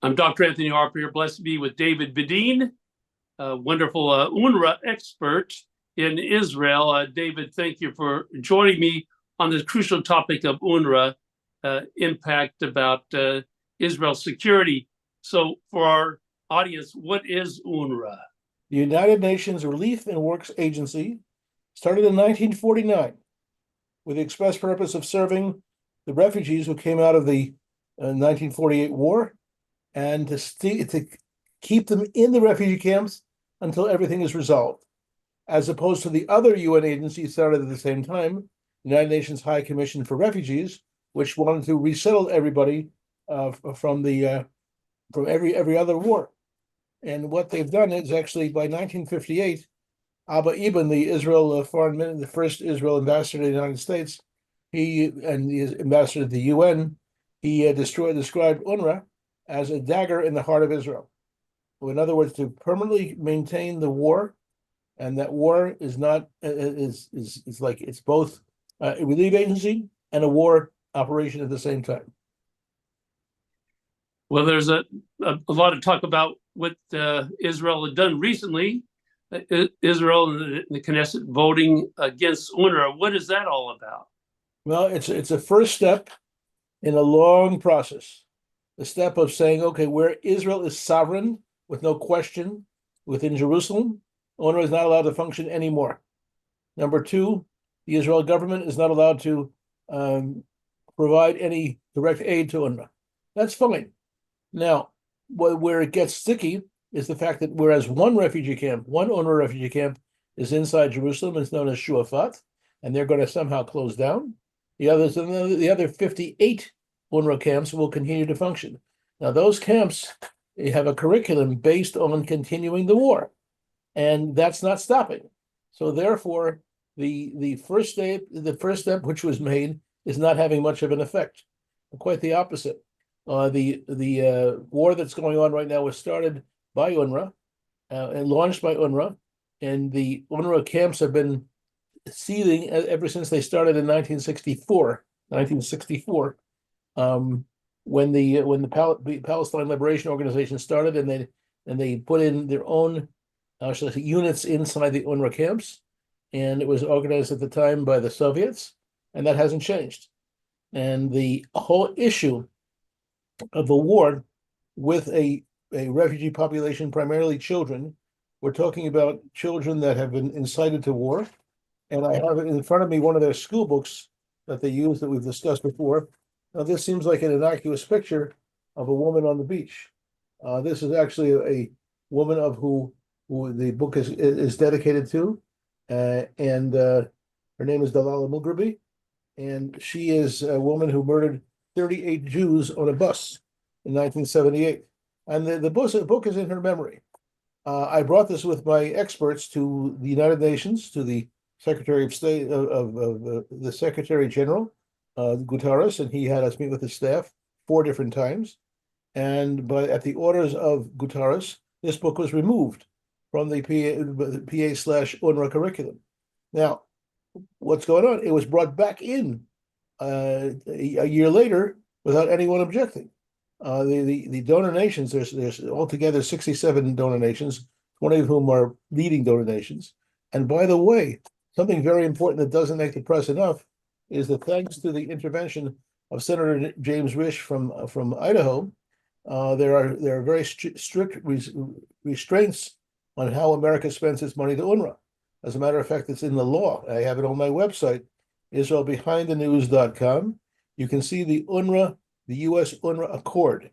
I'm Dr. Anthony Harper here, blessed to be with David Bedein, a wonderful UNRWA expert in Israel. David, thank you for joining me on this crucial topic of UNRWA impact about Israel's security. So for our audience, what is UNRWA? The United Nations Relief and Works Agency started in 1949 with the express purpose of serving the refugees who came out of the 1948 war and to keep them in the refugee camps until everything is resolved, as opposed to the other UN agencies started at the same time, the United Nations High Commission for Refugees, which wanted to resettle everybody from every other war. And what they've done is actually by 1958, Abba Eban, the Israel foreign minister, the first Israel ambassador to the United States, the ambassador to the UN, he described UNRWA as a dagger in the heart of Israel. In other words, to permanently maintain the war, and that war is not is like it's both a relief agency and a war operation at the same time. Well, there's a lot of talk about what Israel had done recently. Israel and the Knesset voting against UNRWA. What is that all about? Well, it's a first step in a long process. The step of saying, okay, where Israel is sovereign with no question within Jerusalem, UNRWA is not allowed to function anymore. Number two, the Israel government is not allowed to provide any direct aid to UNRWA. That's fine. Now, where it gets sticky is the fact that whereas one UNRWA refugee camp is inside Jerusalem, it's known as Shuafat, and they're going to somehow close down. The other 58 UNRWA camps will continue to function. Now, those camps have a curriculum based on continuing the war, and that's not stopping. So, therefore, the first step which was made is not having much of an effect. Quite the opposite. The war that's going on right now was started by UNRWA and launched by UNRWA, and the UNRWA camps have been seething ever since they started in 1964. When the Palestine Liberation Organization started, and they put in their own units inside the UNRWA camps, and it was organized at the time by the Soviets, and that hasn't changed. And the whole issue of a war with a refugee population, primarily children, we're talking about children that have been incited to war. And I have in front of me one of their school books that they use that we've discussed before. Now, this seems like an innocuous picture of a woman on the beach. This is actually a woman of who the book is dedicated to, and her name is Dalala Mughrabi, and she is a woman who murdered 38 Jews on a bus in 1978. And the book is in her memory. I brought this with my experts to the United Nations, to the Secretary of State of the Secretary General, Guterres, and he had us meet with his staff 4 different times. And at the orders of Guterres, this book was removed from the PA/UNRWA curriculum. Now, what's going on? It was brought back in a year later without anyone objecting. The donor nations, there's altogether 67 donor nations, 20 of whom are leading donor nations. And by the way, something very important that doesn't make the press enough is that thanks to the intervention of Senator James Risch from Idaho, there are very strict restraints on how America spends its money to UNRWA. As a matter of fact, it's in the law. I have it on my website, IsraelBehindTheNews.com. You can see the U.S. UNRWA Accord.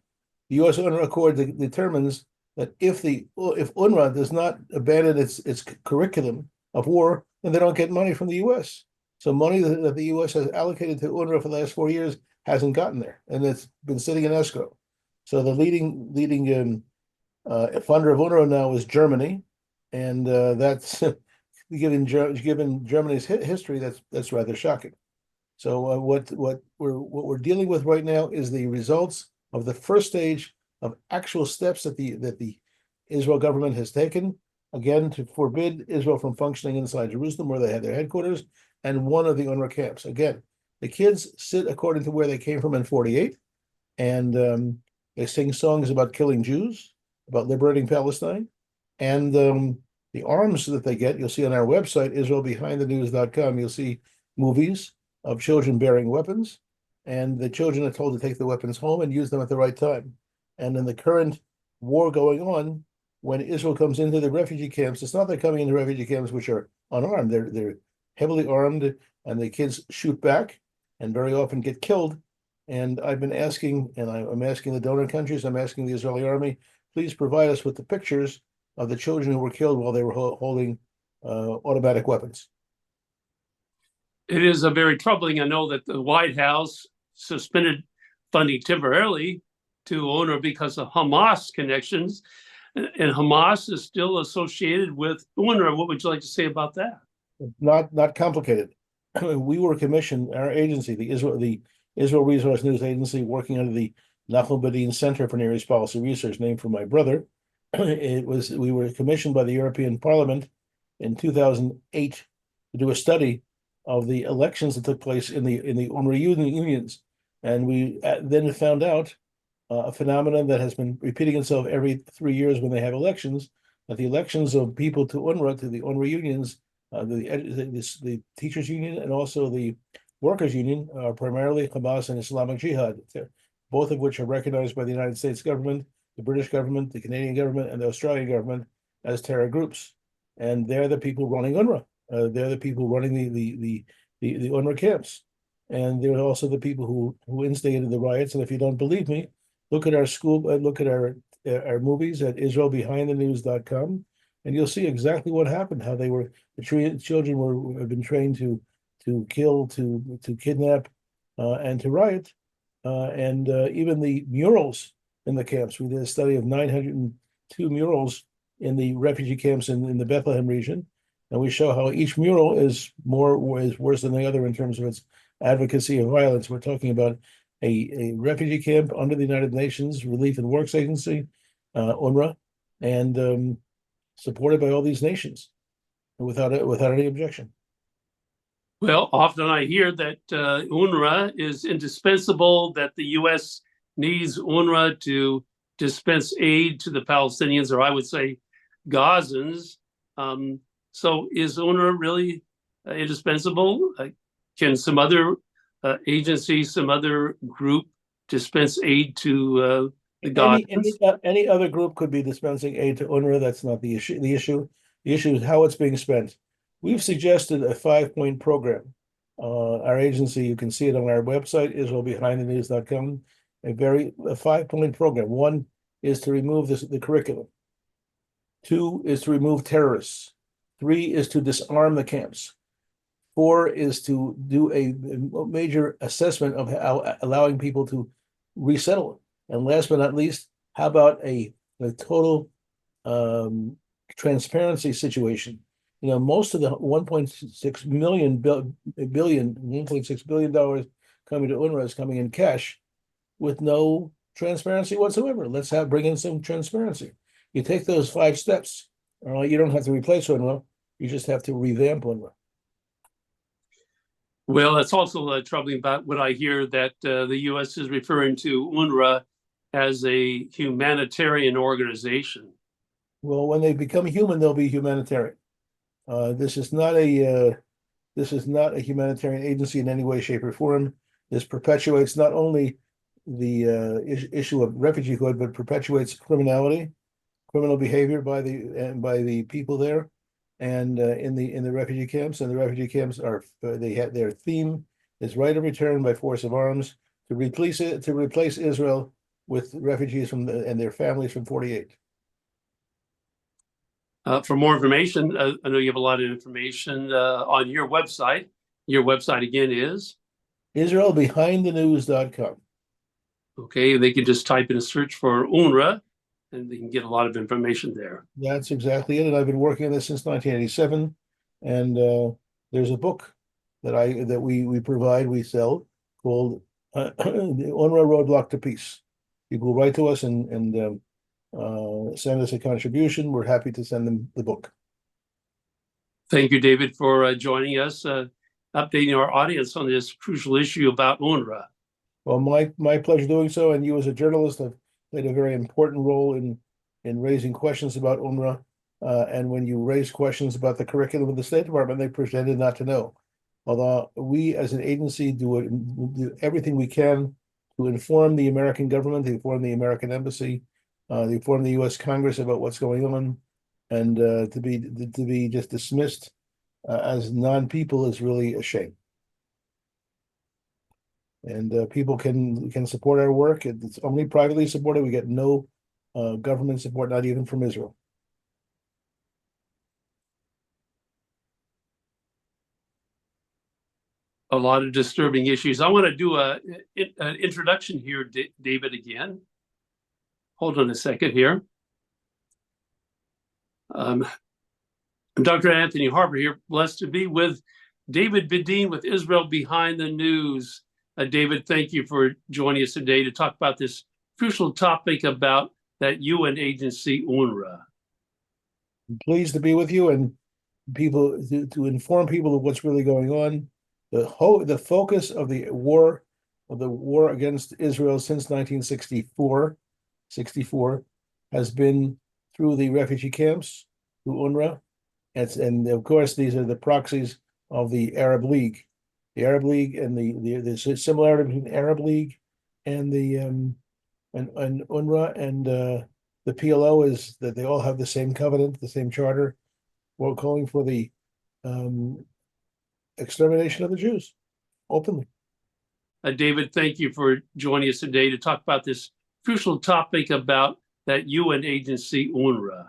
The U.S. UNRWA Accord determines that if UNRWA does not abandon its curriculum of war, then they don't get money from the U.S. So money that the U.S. has allocated to UNRWA for the last 4 years hasn't gotten there, and it's been sitting in escrow. So the leading funder of UNRWA now is Germany, and that's given Germany's history, that's rather shocking. So what we're dealing with right now is the results of the first stage of actual steps that the Israel government has taken, again, to forbid Israel from functioning inside Jerusalem, where they had their headquarters, and one of the UNRWA camps. Again, the kids sit according to where they came from in 48, and They sing songs about killing Jews, about liberating Palestine, and the arms that they get, you'll see on our website, IsraelBehindTheNews.com, you'll see movies of children bearing weapons, and the children are told to take the weapons home and use them at the right time. And in the current war going on, when Israel comes into the refugee camps, it's not they're coming into refugee camps which are unarmed. They're heavily armed, and the kids shoot back and very often get killed. And I've been asking, and I'm asking the donor countries, I'm asking the Israeli army, please provide us with the pictures of the children who were killed while they were holding automatic weapons. It is a very troubling. I know that the White House suspended funding temporarily to UNRWA because of Hamas connections, and Hamas is still associated with UNRWA. What would you like to say about that? Not complicated. We were commissioned, our agency, the Israel Resource News Agency, working under the Dr Bedein Center for Near East Policy Research, named for my brother. We were commissioned by the European Parliament in 2008 to do a study of the elections that took place in the UNRWA unions, and we then found out a phenomenon that has been repeating itself every 3 years when they have elections, that the elections of people to UNRWA, to the UNRWA unions, the teachers union and also the workers union, are primarily Hamas and Islamic Jihad, both of which are recognized by the United States government, the British government, the Canadian government, and the Australian government as terror groups. And they're the people running UNRWA. They're the people running the UNRWA camps. And they're also the people who instigated the riots. And if you don't believe me, look at our look at our movies at IsraelBehindTheNews.com, and you'll see exactly what happened, how the children have been trained to kill, to kidnap, and to riot. And even the murals in the camps. We did a study of 902 murals in the refugee camps in the Bethlehem region, and we show how each mural is worse than the other in terms of its advocacy of violence. We're talking about a refugee camp under the United Nations Relief and Works Agency, UNRWA, and supported by all these nations without any objection. Well, often I hear that UNRWA is indispensable, that the U.S. needs UNRWA to dispense aid to the Palestinians, or I would say Gazans. So is UNRWA really indispensable? Can some other agency, some other group dispense aid to the Gazans? Any other group could be dispensing aid to UNRWA. That's not the issue. The issue is how it's being spent. We've suggested a 5-point program. Our agency, you can see it on our website, IsraelBehindTheNews.com, a 5-point program. 1 is to remove the curriculum. 2 is to remove terrorists. 3 is to disarm the camps. 4 is to do a major assessment of how allowing people to resettle. And last but not least, how about a total transparency situation? You know, most of the $1.6 billion coming to UNRWA is coming in cash with no transparency whatsoever. Let's bring in some transparency. You take those 5 steps. You don't have to replace UNRWA. You just have to revamp UNRWA. Well, it's also troubling about what I hear that the U.S. is referring to UNRWA as a humanitarian organization. Well, when they become human, they'll be humanitarian. This is not a humanitarian agency in any way, shape, or form. This perpetuates not only the issue of refugeehood, but perpetuates criminal behavior by the people there, and in the refugee camps. And the refugee camps their theme is right of return by force of arms to replace Israel with refugees and their families from 48. For more information, I know you have a lot of information on your website. Your website again is? IsraelBehindTheNews.com. Okay, they can just type in a search for UNRWA, and they can get a lot of information there. That's exactly it. And I've been working on this since 1987. And there's a book that we sell called the UNRWA Roadblock to Peace. People write to us and send us a contribution. We're happy to send them the book. Thank you, David, for joining us, updating our audience on this crucial issue about UNRWA. Well, my pleasure doing so. And you as a journalist have played a very important role in raising questions about UNRWA. And when you raise questions about the curriculum of the State Department, they pretended not to know. Although we as an agency do everything we can to inform the American government, to inform the American embassy, to inform the U.S. Congress about what's going on, and to be just dismissed as non-people is really a shame. And people can support our work. It's only privately supported. We get no government support, not even from Israel. A lot of disturbing issues. I want to do an introduction here, David, again. Hold on a second here. I'm Dr. Anthony Harper here, blessed to be with David Bedein with Israel Behind the News. David, thank you for joining us today to talk about this crucial topic about that UN agency, UNRWA. I'm pleased to be with you and people to inform people of what's really going on. The focus of the war against Israel since 1964 has been through the refugee camps, through UNRWA, and of course these are the proxies of the Arab League. The Arab League and the similarity between the Arab League and the and UNRWA and the PLO is that they all have the same covenant, the same charter. We're calling for the extermination of the Jews openly. David, thank you for joining us today to talk about this crucial topic about that UN agency, UNRWA.